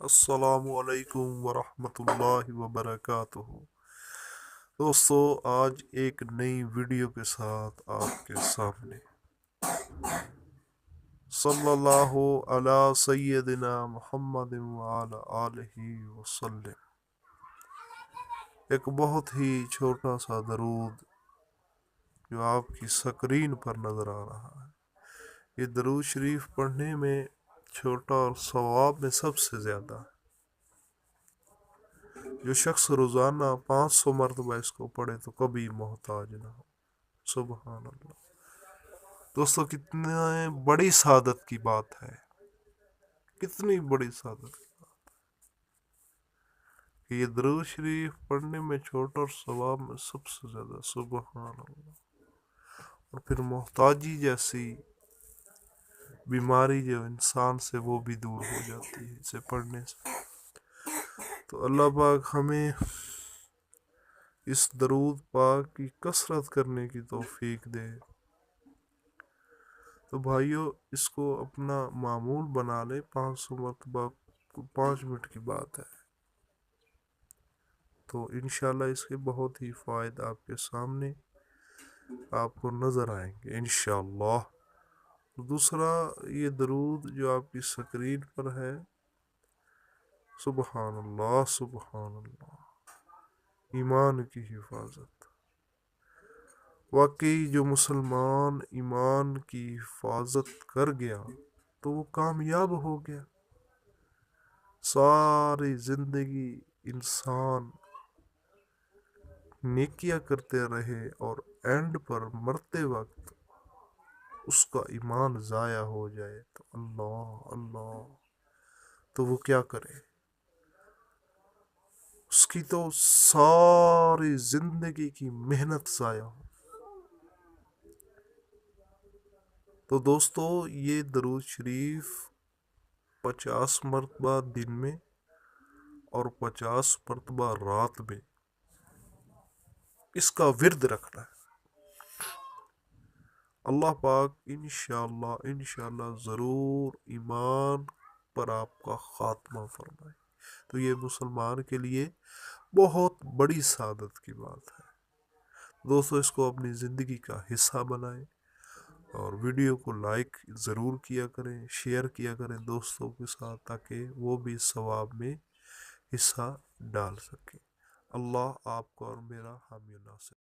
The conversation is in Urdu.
السلام علیکم ورحمۃ اللہ وبرکاتہ۔ دوستو، آج ایک نئی ویڈیو کے ساتھ آپ کے سامنے صلی اللہ علی سیدنا محمد وعلی آلہ وسلم، ایک بہت ہی چھوٹا سا درود جو آپ کی سکرین پر نظر آ رہا ہے۔ یہ درود شریف پڑھنے میں چھوٹا اور ثواب میں سب سے زیادہ ہے۔ جو شخص روزانہ 500 مرتبہ اس کو پڑھے تو کبھی محتاج نہ ہو۔ سبحان اللہ۔ دوستو، کتنے بڑی سعادت کی بات ہے، کتنی بڑی سعادت کی بات ہے کہ یہ درود شریف پڑھنے میں چھوٹا اور ثواب میں سب سے زیادہ۔ سبحان اللہ۔ اور پھر محتاجی جیسی بیماری جو انسان سے، وہ بھی دور ہو جاتی ہے اسے پڑھنے سے۔ تو اللہ پاک ہمیں اس درود پاک کی کثرت کرنے کی توفیق دے۔ تو بھائیو، اس کو اپنا معمول بنا لے، 500 مرتبہ 5 منٹ کی بات ہے، تو انشاءاللہ اس کے بہت ہی فوائد آپ کے سامنے آپ کو نظر آئیں گے انشاءاللہ۔ دوسرا، یہ درود جو آپ کی سکرین پر ہے، سبحان اللہ سبحان اللہ، ایمان کی حفاظت۔ واقعی جو مسلمان ایمان کی حفاظت کر گیا تو وہ کامیاب ہو گیا۔ ساری زندگی انسان نیکیاں کرتے رہے اور اینڈ پر مرتے وقت اس کا ایمان ضائع ہو جائے تو اللہ اللہ، تو وہ کیا کرے؟ اس کی تو ساری زندگی کی محنت ضائع ہو۔ تو دوستو، یہ درود شریف 50 مرتبہ دن میں اور 50 مرتبہ رات میں اس کا ورد رکھنا ہے۔ اللہ پاک انشاءاللہ ضرور ایمان پر آپ کا خاتمہ فرمائے۔ تو یہ مسلمان کے لیے بہت بڑی سعادت کی بات ہے۔ دوستو، اس کو اپنی زندگی کا حصہ بنائیں اور ویڈیو کو لائک ضرور کیا کریں، شیئر کیا کریں دوستوں کے ساتھ، تاکہ وہ بھی ثواب میں حصہ ڈال سکیں۔ اللہ آپ کو اور میرا حامی و ناصر